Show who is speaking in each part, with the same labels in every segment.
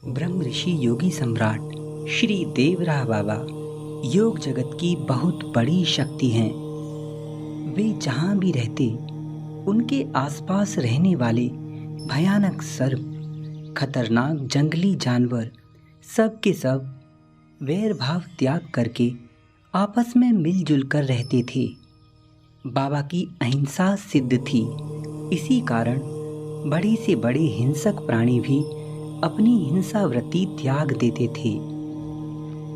Speaker 1: ब्रह्म ऋषि योगी सम्राट श्री देवराह बाबा योग जगत की बहुत बड़ी शक्ति हैं। वे जहाँ भी रहते, उनके आसपास रहने वाले भयानक सर्प, खतरनाक जंगली जानवर, सब के सब वैर भाव त्याग करके आपस में मिलजुल कर रहते थे। बाबा की अहिंसा सिद्ध थी। इसी कारण बड़े से बड़े हिंसक प्राणी भी अपनी हिंसा वृत्ति त्याग देते थे।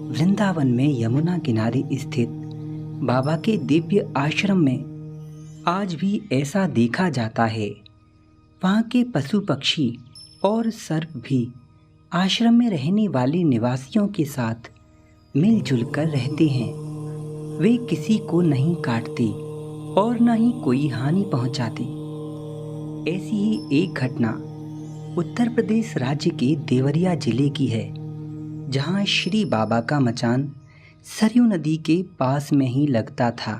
Speaker 1: वृंदावन में यमुना किनारे स्थित बाबा के दिव्य आश्रम में आज भी ऐसा देखा जाता है। वहाँ के पशु पक्षी और सर्प भी आश्रम में रहने वाले निवासियों के साथ मिलजुल कर रहते हैं। वे किसी को नहीं काटते और न ही कोई हानि पहुंचाते। ऐसी ही एक घटना उत्तर प्रदेश राज्य के देवरिया जिले की है, जहां श्री बाबा का मचान सरयू नदी के पास में ही लगता था।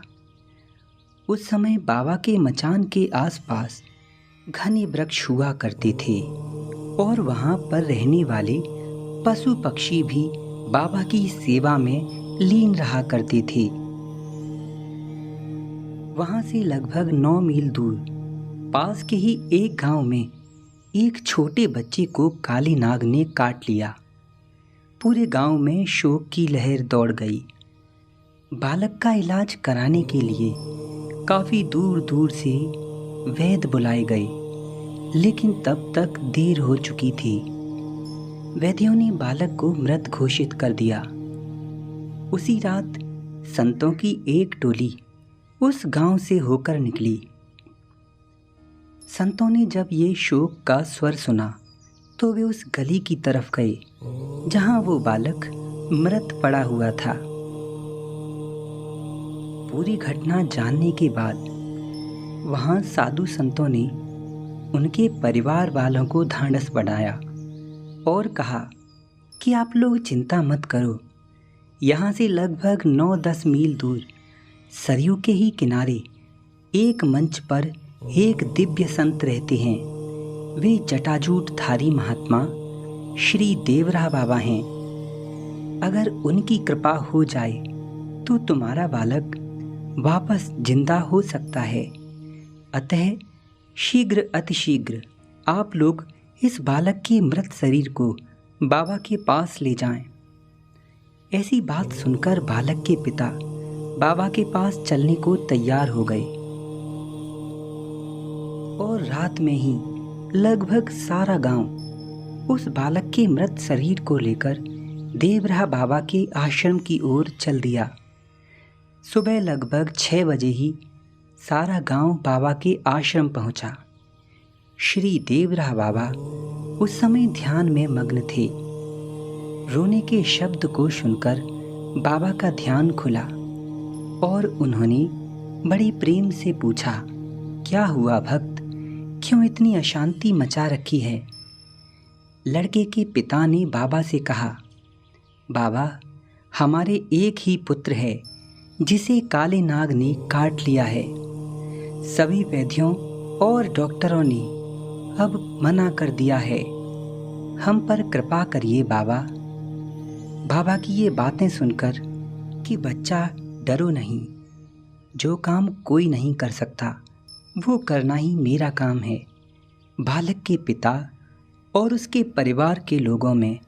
Speaker 1: उस समय बाबा के मचान के आसपास घने वृक्ष हुआ करते थे और वहां पर रहने वाले पशु पक्षी भी बाबा की सेवा में लीन रहा करते थे। वहां से लगभग 9 मील दूर पास के ही एक गांव में एक छोटे बच्चे को काली नाग ने काट लिया। पूरे गांव में शोक की लहर दौड़ गई। बालक का इलाज कराने के लिए काफी दूर दूर से वैद्य बुलाए गए, लेकिन तब तक देर हो चुकी थी। वैद्यों ने बालक को मृत घोषित कर दिया। उसी रात संतों की एक टोली उस गांव से होकर निकली। संतों ने जब ये शोक का स्वर सुना तो वे उस गली की तरफ गए जहां वो बालक मृत पड़ा हुआ था। पूरी घटना जानने के बाद वहां साधु संतों ने उनके परिवार वालों को ढांढस बढ़ाया और कहा कि आप लोग चिंता मत करो। यहाँ से लगभग 9-10 मील दूर सरयू के ही किनारे एक मंच पर एक दिव्य संत रहते हैं। वे जटाजूटधारी महात्मा श्री देवराह बाबा हैं। अगर उनकी कृपा हो जाए तो तुम्हारा बालक वापस जिंदा हो सकता है। अतः शीघ्र अतिशीघ्र आप लोग इस बालक के मृत शरीर को बाबा के पास ले जाएं। ऐसी बात सुनकर बालक के पिता बाबा के पास चलने को तैयार हो गए और रात में ही लगभग सारा गांव उस बालक के मृत शरीर को लेकर देवराह बाबा के आश्रम की ओर चल दिया। सुबह लगभग 6 बजे ही सारा गांव बाबा के आश्रम पहुंचा। श्री देवराह बाबा उस समय ध्यान में मग्न थे। रोने के शब्द को सुनकर बाबा का ध्यान खुला और उन्होंने बड़े प्रेम से पूछा, क्या हुआ भक्त, क्यों इतनी अशांति मचा रखी है? लड़के के पिता ने बाबा से कहा, बाबा हमारे एक ही पुत्र है जिसे काले नाग ने काट लिया है। सभी वैद्यों और डॉक्टरों ने अब मना कर दिया है। हम पर कृपा करिए बाबा। बाबा की ये बातें सुनकर कि बच्चा डरो नहीं, जो काम कोई नहीं कर सकता वो करना ही मेरा काम है। बालक के पिता और उसके परिवार के लोगों में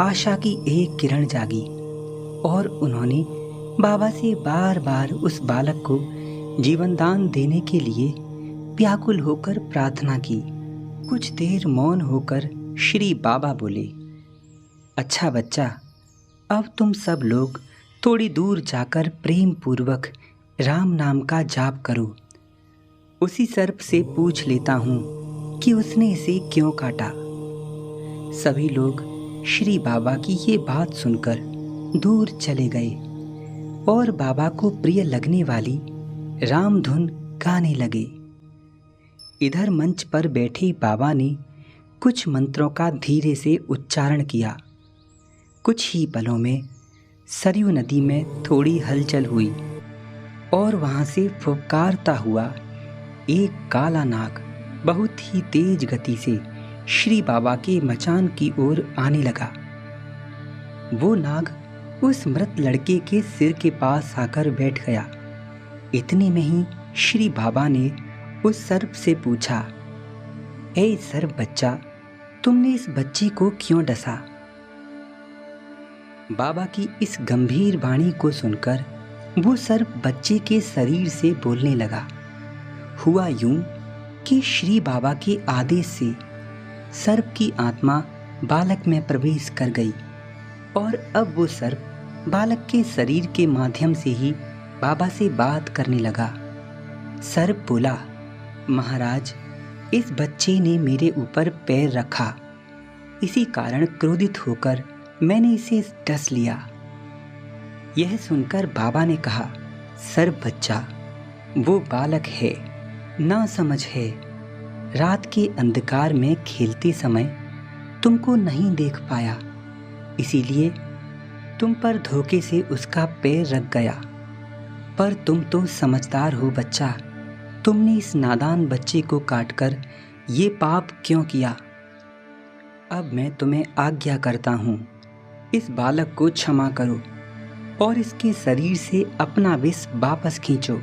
Speaker 1: आशा की एक किरण जागी और उन्होंने बाबा से बार बार उस बालक को जीवन दान देने के लिए व्याकुल होकर प्रार्थना की। कुछ देर मौन होकर श्री बाबा बोले, अच्छा बच्चा, अब तुम सब लोग थोड़ी दूर जाकर प्रेम पूर्वक राम नाम का जाप करो। उसी सर्प से पूछ लेता हूँ कि उसने इसे क्यों काटा। सभी लोग श्री बाबा की ये बात सुनकर दूर चले गए और बाबा को प्रिय लगने वाली राम धुन गाने लगे। इधर मंच पर बैठे बाबा ने कुछ मंत्रों का धीरे से उच्चारण किया। कुछ ही पलों में सरयू नदी में थोड़ी हलचल हुई और वहां से फुफकारता हुआ एक काला नाग बहुत ही तेज गति से श्री बाबा के मचान की ओर आने लगा। वो नाग उस मृत लड़के के सिर के पास आकर बैठ गया। इतने में ही श्री बाबा ने उस सर्प से पूछा, "ए सर्प बच्चा, तुमने इस बच्चे को क्यों डसा?" बाबा की इस गंभीर वाणी को सुनकर वो सर्प बच्चे के शरीर से बोलने लगा। हुआ यूं कि श्री बाबा के आदेश से सर्प की आत्मा बालक में प्रवेश कर गई और अब वो सर्प बालक के शरीर के माध्यम से ही बाबा से बात करने लगा। सर्प बोला, "महाराज, इस बच्चे ने मेरे ऊपर पैर रखा, इसी कारण क्रोधित होकर मैंने इसे डस लिया।" यह सुनकर बाबा ने कहा, "सर्प बच्चा, वो बालक है, ना समझ है। रात के अंधकार में खेलते समय तुमको नहीं देख पाया, इसीलिए तुम पर धोखे से उसका पैर रख गया। पर तुम तो समझदार हो बच्चा, तुमने इस नादान बच्चे को काटकर ये पाप क्यों किया? अब मैं तुम्हें आज्ञा करता हूँ, इस बालक को क्षमा करो और इसके शरीर से अपना विष वापस खींचो।"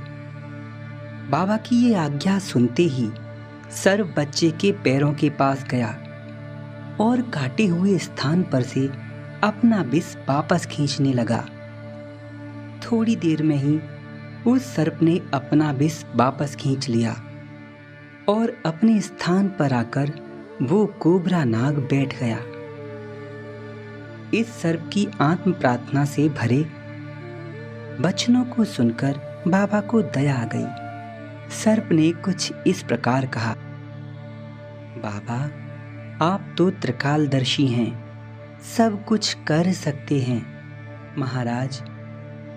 Speaker 1: बाबा की ये आज्ञा सुनते ही सर्प बच्चे के पैरों के पास गया और काटे हुए स्थान पर से अपना विष वापस खींचने लगा। थोड़ी देर में ही उस सर्प ने अपना विष वापस खींच लिया और अपने स्थान पर आकर वो कोबरा नाग बैठ गया। इस सर्प की आत्म प्रार्थना से भरे वचनों को सुनकर बाबा को दया आ गई। सर्प ने कुछ इस प्रकार कहा, "बाबा, आप तो त्रिकालदर्शी हैं, सब कुछ कर सकते हैं। महाराज,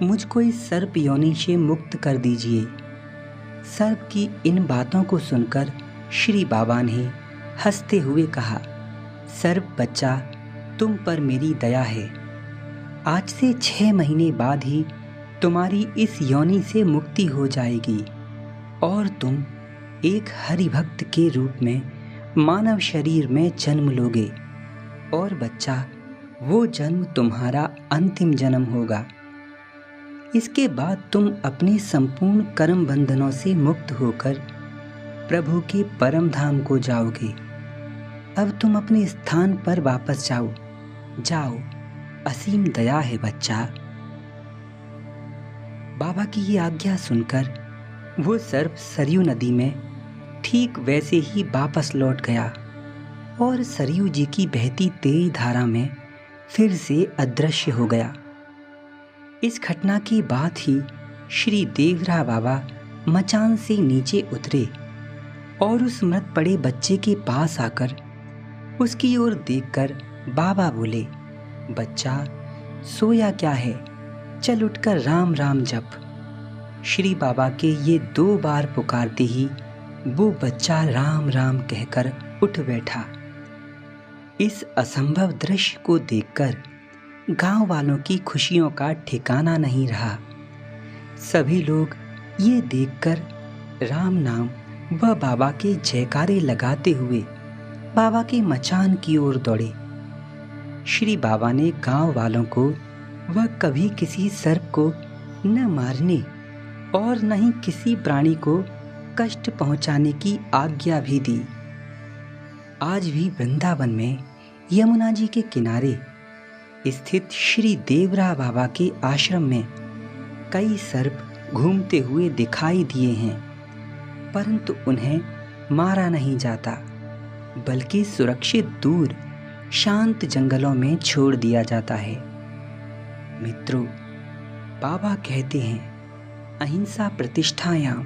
Speaker 1: मुझको इस सर्प योनि से मुक्त कर दीजिए।" सर्प की इन बातों को सुनकर श्री बाबा ने हंसते हुए कहा, "सर्प बच्चा, तुम पर मेरी दया है। आज से 6 महीने बाद ही तुम्हारी इस योनि से मुक्ति हो जाएगी और तुम एक हरि भक्त के रूप में मानव शरीर में जन्म लोगे और बच्चा, वो जन्म तुम्हारा अंतिम जन्म होगा। इसके बाद तुम अपने संपूर्ण कर्म बंधनों से मुक्त होकर प्रभु के परम धाम को जाओगे। अब तुम अपने स्थान पर वापस जाओ, असीम दया है बच्चा।" बाबा की ये आज्ञा सुनकर वो सर्प सरयू नदी में ठीक वैसे ही वापस लौट गया और सरयू जी की बहती तेज धारा में फिर से अदृश्य हो गया। इस घटना के बाद ही श्री देवरा बाबा मचान से नीचे उतरे और उस मृत पड़े बच्चे के पास आकर उसकी ओर देखकर बाबा बोले, "बच्चा, सोया क्या है? चल उठकर राम राम जप।" श्री बाबा के ये 2 बार पुकारते ही वो बच्चा राम राम कहकर उठ बैठा। इस असंभव दृश्य को देखकर गांव वालों की खुशियों का ठिकाना नहीं रहा। सभी लोग ये देखकर राम नाम व बाबा के जयकारे लगाते हुए बाबा के मचान की ओर दौड़े। श्री बाबा ने गांव वालों को वह कभी किसी सर्प को न मारने और न ही किसी प्राणी को कष्ट पहुंचाने की आज्ञा भी दी। आज भी वृंदावन में यमुना जी के किनारे स्थित श्री देवरा बाबा के आश्रम में कई सर्प घूमते हुए दिखाई दिए हैं, परंतु उन्हें मारा नहीं जाता, बल्कि सुरक्षित दूर शांत जंगलों में छोड़ दिया जाता है। मित्रों, बाबा कहते हैं, अहिंसा प्रतिष्ठायाम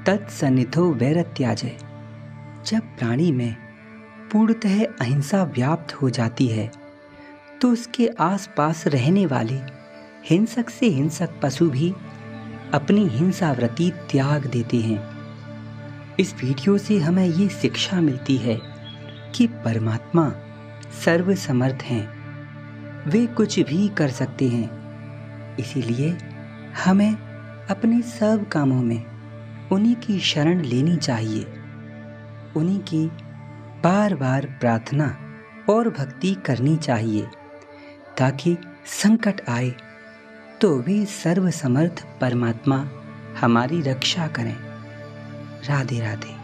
Speaker 1: तत्सन्निधो वैरत्याजय। जब प्राणी में पूर्णतः अहिंसा व्याप्त हो जाती है तो उसके आसपास रहने वाले हिंसक से हिंसक पशु भी अपनी हिंसावृत्ति त्याग देते हैं। इस वीडियो से हमें ये शिक्षा मिलती है कि परमात्मा सर्वसमर्थ हैं, वे कुछ भी कर सकते हैं। इसीलिए हमें अपने सब कामों में उन्हीं की शरण लेनी चाहिए, उन्हीं की बार बार प्रार्थना और भक्ति करनी चाहिए, ताकि संकट आए तो भी सर्वसमर्थ परमात्मा हमारी रक्षा करें। राधे राधे।